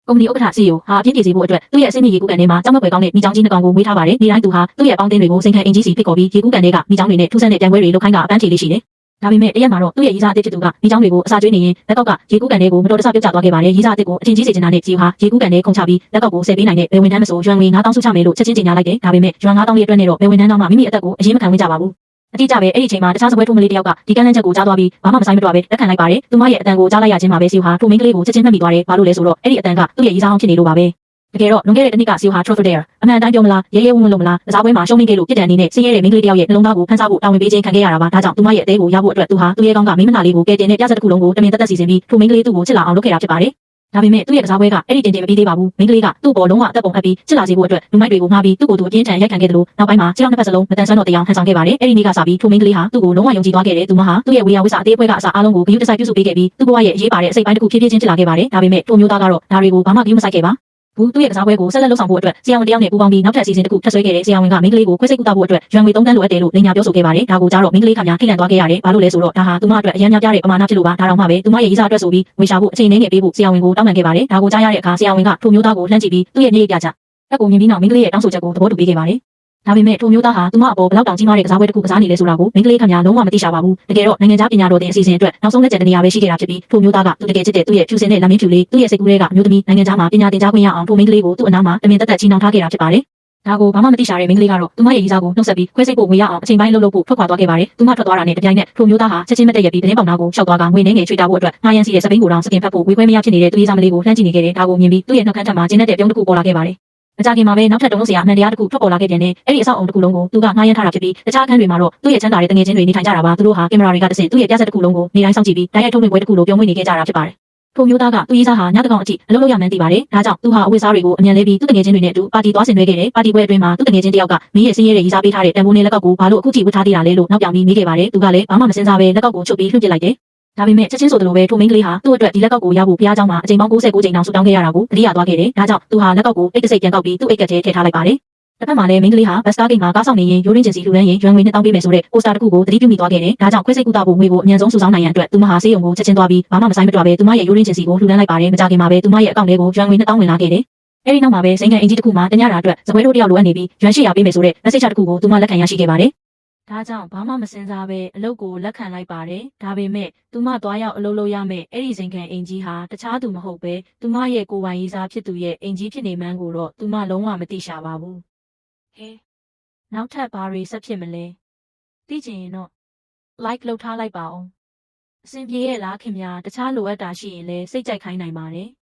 ကုမ္ပဏီဥက္ကဋ္ဌ CEO ဟာအပြင်းပြေစေဖို့အတွက်သူ့ရဲ့အစိမ့်မြစ်ရေကူးကန်ထဲမှာကြောင်းမက်ွယ်ကောင်းတဲ့မိချောင်းကြီးနှစ်ကောင်ကိုမွေးထားပါတယ်။နေ့တိုင်းသူဟာသူ့ရဲ့အပေါင်းအသင်းတွေကိုစိန်ခံအင်ကြီးစီဖိတ်ခေါ်ပြီးရေကူးကန်တွေကမိချောင်းတွေနဲ့ထူးဆန်းတဲ့ပြိုင်ပွဲတွေလုပ်ခိုင်းတာအပန်းဖြေလေးရှိတယ်။ဒါပေမဲ့တရက်မှာတော့သူ့ရဲ့ရီးစားအသစ်ဖြစ်သူကမိချောင်းတွေကိုအစာကျွေးနေရင်လက်ကောက်ကရေကူးကန်တွေကိုမတော်တဆပြုတ်ကျသွားခဲ့ပါတယ်။ရီးစားအသစ်ကိုအထင်ကြီးစေချင်တာနဲ့ CEO ဟာရေကူးကန်တွေခုန်ချပြီးလက်ကောက်ကိုဆယ်ပေးနိုင်တဲ့ဘယ်ဝန်ထမ်းမဆိုရွှန်ငွေ9000စုချမယ်လို့ချက်ချင်းကြေညာလိုက်တယ်။ဒါပေမဲ့ရွှန်9000လေးအတွက်နဲ့တော့ဘယ်ဝန်ထမ်းတော့မှမိမိအသက်ကိုအရေးမခံဝင်ကြပါဘူး။အတိအကျပဲအဲ့ဒီအချိန်မှာတခြားစပွဲထိုးမလေးတယောက်ကဒီကန်းလန်းချက်ကိုကြားသွားပြီးဘာမှမဆိုင်မတော့ပဲလက်ခံလိုက်ပါတယ်။သူမရဲ့အတန်ကိုကြားလိုက်ရခြင်းမှာပဲ CEO ဟာထိုမင်းကလေးကိုချက်ချင်းမှတ်မိသွားတယ်။ဘာလို့လဲဆိုတော့အဲ့ဒီအတန်ကသူ့ရဲ့ရီးစားအောင်ဖြစ်နေလို့ပါပဲ။တကယ်တော့လွန်ခဲ့တဲ့တစ်နှစ်က CEO ဟာ Truffle အမှန်တိုင်းပြောမလားရဲရဲဝံ့ဝံ့လို့မလားကစားပွဲမှာရှုံးမိခဲ့လို့ပြစ်ဒဏ်အနေနဲ့ဆင်းရဲတဲ့မိန်းကလေးတယောက်ရဲ့နှလုံးသားကိုဖန်ဆဖို့တာဝန်ပေးခြင်းခံခဲ့ရတာပါ။ဒါကြောင့်သူမရဲ့အသေးကိုရဖို့အတွက်သူဟာသူ့ရဲ့ကောင်းကမိမနာလေးကိုကယ်တင်တဲ့ပြဿနာတစ်ခုလုံးကိုတမင်သက်သက်စီစဉ်ပြီးထိုမိန်းကလေးသူ့ကိုချစ်လာအောင်လုပ်ခဲ့တာဖြစ်ပါတယ်။ဒါပေမဲ့သူ့ရဲ့ကစားပွဲကအဲ့ဒီတင်မပြီးသေးပါဘူး။မိန်းကလေးကသူ့ပေါ်လုံးဝအသက်ပုံအပ်ပြီးချစ်လာစေဖို့အတွက်လူမိုက်တွေကိုငှားပြီးသူ့ကိုယ်သူအပြင်းထန်ရိုက်ခံခဲ့တယ်လို့နောက်ပိုင်းမှာခြေထောက်နှစ်ဖက်စလုံးမတန်ဆွမ်းတော့တရားဟန်ဆောင်ခဲ့ပါတယ်။အဲ့ဒီနေ့ကစပြီးထိုမိန်းကလေးဟာသူ့ကိုလုံးဝယုံကြည်သွားခဲ့တယ်။သူမဟာသူ့ရဲ့ဝေယဝိစာအသေးအဖွဲကအစားအလုံးကိုဂရုတစိုက်ပြုစုပေးခဲ့ပြီးသူ့ဘဝရဲ့အရေးပါတဲ့အစိတ်ပိုင်းတစ်ခုဖြည်းဖြည်းချင်းဖြစ်လာခဲ့ပါတယ်။ဒါပေမဲ့ထိုမျိုးသားကတော့ဒါတွေကိုဘာမှဂရုမစိုက်ခဲ့ပါဘူးသူ့ရဲ့ကစားပွဲကိုဆက်လက်လုပ်ဆောင်ဖို့အတွက်ဆရာဝန်တယောက်နဲ့ပူးပေါင်းပြီးနောက်ထပ်အစီအစဉ်တစ်ခုထပ်ဆွဲခဲ့တဲ့ဆရာဝန်ကမိန်းကလေးကိုခွဲစိတ်ကုသဖို့အတွက်ရွှန်ငွေ3 သန်းလိုအပ်တယ်လို့လိန်ညာပြောဆိုခဲ့ပါတယ်။ဒါကိုကြားတော့မိန်းကလေးခမညာထိတ်လန့်သွားခဲ့ရတယ်။ဘာလို့လဲဆိုတော့ဒါဟာသူမအတွက်အရန်များပြတဲ့ပမာဏဖြစ်လို့ပါ။ဒါတော့မှပဲသူမရဲ့ရီးစားအတွက်ဆိုပြီးဝေရှာဖို့အချိန်နဲ့ငယ်ပေးဖို့ဆရာဝန်ကိုတောင်းပန်ခဲ့ပါတယ်။ဒါကိုကြားရတဲ့အခါဆရာဝန်ကထိုမျိုးသားကိုလှမ်းကြည့်ပြီးသူ့ရဲ့မျက်ရည်ပြချတက်ကိုမြင်ပြီးနောက်မိန်းကလေးရဲ့တောင်းဆိုချက်ကိုသဘောတူပေးခဲ့ပါတယ်။ဒါပေမဲ့ထိုမျိုးသားဟာသူမအပေါ်ဘလောက်တောင်ကြီးမားတဲ့ကစားပွဲတစ်ခုကစားနေလဲဆိုတာကိုမိန်းကလေးခမညာလုံးဝမသိရှာပါဘူး။တကယ်တော့နိုင်ငံခြားပညာတော်သင်အစီအစဉ်အတွက်နောက်ဆုံးလက်ကျန်တဲ့နေရာပဲရှိခဲ့တာဖြစ်ပြီးထိုမျိုးသားကသူတကယ်ချစ်တဲ့သူ့ရဲ့ဖြူစင်တဲ့လက်မင်းဖြူလေးသူ့ရဲ့စိတ်ကူးလေးကအမျိုးသမီးနိုင်ငံခြားမှာပညာသင်ကြားခွင့်ရအောင်ထိုမိန်းကလေးကိုသူ့အနားမှာတမင်သက်သက်ချီနှောင်ထားခဲ့တာဖြစ်ပါတယ်။ဒါကိုဘာမှမသိရှာတဲ့မိန်းကလေးကတော့သူမရဲ့ရီးစားကိုနှုတ်ဆက်ပြီးခွဲစိတ်ဖို့ငွေရအောင်အချိန်ပိုင်းလှုပ်ဖို့ထွက်ခွာသွားခဲ့ပါတယ်။သူမထွက်သွားတာနဲ့တပြိုင်နက်ထိုမျိုးသားဟာချက်ချင်းမတည့်ရပြီးသတင်းပေါက်နာကိုရှောက်သွားကငွေနှဲငယ်ချွေတာဖို့အတွက်ငှားရမ်းစီတဲ့စပိန်ကိုတောင်စကင်ဖတ်ဖို့ဝေခွဲမရဖြစ်နေတဲ့သူရီးစားမလေးကိုလှမ်းကြည့်နေခဲ့တယ်။ဒါကိုမြင်ပြီးသူ့ရဲ့နှုတ်ခမ်းထက်မှာကျင်းတဲ့ပြုံးတစ်ခုပေါ်လာခဲ့ပါတယ်မကြခင်မှာပဲနောက်ထပ်တုံးလို့စရာအမှန်တရားတစ်ခုထွက်ပေါ်လာခဲ့ပြန်တယ်။အဲ့ဒီအဆောက်အုံတစ်ခုလုံးကိုသူကငှားရမ်းထားတာဖြစ်ပြီးတခြားအခန်းတွေမှာတော့သူ့ရဲ့ချမ်းသာတဲ့တငယ်ချင်းတွေနေထိုင်ကြတာပါ။သူတို့ဟာကင်မရာတွေကတဆင့်သူ့ရဲ့ပြဿနာတစ်ခုလုံးကိုနေတိုင်းစောင့်ကြည့်ပြီးတိုက်ရိုက်ထုတ်လွှင့်ပွဲတစ်ခုလိုပြောင်းမွေးနေခဲ့ကြတာဖြစ်ပါတယ်။ထိုမျိုးသားကသူ့ရီးစားဟာညတကောင်အထိအလုပ်လုပ်ရမှန်းသိပါတယ်။ဒါကြောင့်သူဟာအဝတ်စားတွေကိုအမြန်လဲပြီးသူ့တငယ်ချင်းတွေနဲ့အတူပါတီသွားဆင်နွှဲခဲ့တယ်။ပါတီပွဲအတွင်းမှာသူ့တငယ်ချင်းတစ်ယောက်ကမင်းရဲ့ဆင်းရဲတဲ့ရီးစားပေးထားတဲ့တန်ဖိုးနဲ့လက်ကောက်ကိုဘာလို့အခုထိဝတ်ထားသေးတာလဲလို့နောက်ပြောင်ပြီးမေးခဲ့ပါတယ်။သူကလည်းဘာမှမစင်စားပဲလက်ကောက်ကိုချုပ်ပြီးလွှင့်ပစ်လိုက်တယ်။ဒါပေမဲ့ချက်ချင်းဆိုသလိုပဲထိုမိန်းကလေးဟာသူ့အတွက်ဒီလက်ကောက်ကိုရဖို့ဘုရားကျောင်းမှာအချိန်ပေါင်း69ချိန်တောင်ဆူတောင်းခဲ့ရတာကိုတတိယသွားခဲ့တယ်။ဒါကြောင့်သူဟာလက်ကောက်ကိုအိတ်တစ်စိတ်ပြန်ကောက်ပြီးသူ့အိတ်ကထဲထည့်ထားလိုက်ပါတယ်။တစ်ဖက်မှာလည်းမိန်းကလေးဟာဘတ်စတာဂိတ်မှာကားဆောင်နေရင်ရိုးရင်းကျင်စီလူရန်ရင်ရွှန်ငွေ2000ပေးမယ်ဆိုတဲ့ပိုစတာတစ်ခုကိုသတိပြုမိသွားခဲ့တယ်။ဒါကြောင့်ခွဲစိတ်ကုသဖို့ငွေကိုအမြန်ဆုံးစုဆောင်းနိုင်ရန်အတွက်သူမဟာဆေးရုံကိုချက်ချင်းသွားပြီးဘာမှမဆိုင်မတော့ပဲသူမရဲ့ရိုးရင်းကျင်စီကိုလှူဒန်းလိုက်ပါတယ်။မကြခင်မှာပဲသူမရဲ့အကောင့်ထဲကိုရွှန်ငွေ2000ဝင်လာခဲ့တယ်။အဲဒီနောက်မှာပဲစိန်ကန်အင်ဂျီတစ်ခုမှာတညတာအတွက်စပွဲတို့တယောက်လိုအပ်နေပြီးရွှန်800ပေးမယ်ဆိုတဲ့ message တစ်ခုကိုသူမလက်ခံရရှိခဲ့ပါတယ်။ဒါကြောင့်ဘာမှမစင်စားပဲအလုပ်ကိုလက်ခံလိုက်ပါတယ်။ဒါပေမဲ့သူမသွားရောက်အလုပ်လုပ်ရမယ်အဲ့ဒီစိန်ခံအင်ဂျီဟာတခြားသူမဟုတ်ပဲသူမရဲ့ကိုယ်ပိုင်ရေးစားဖြစ်သူရဲ့အင်ဂျီဖြစ်နေမှန်းကိုတော့သူမလုံးဝမသိရှာပါဘူး။ဟဲနောက်ထပ်ဘာတွေဆက်ဖြစ်မလဲသိချင်ရင်တော့ like လုပ်ထားလိုက်ပါအောင်အဆင်ပြေရဲ့လားခင်ဗျာတခြားလိုအပ်တာရှိရင်လည်းစိတ်ကြိုက်ခိုင်းနိုင်ပါတယ်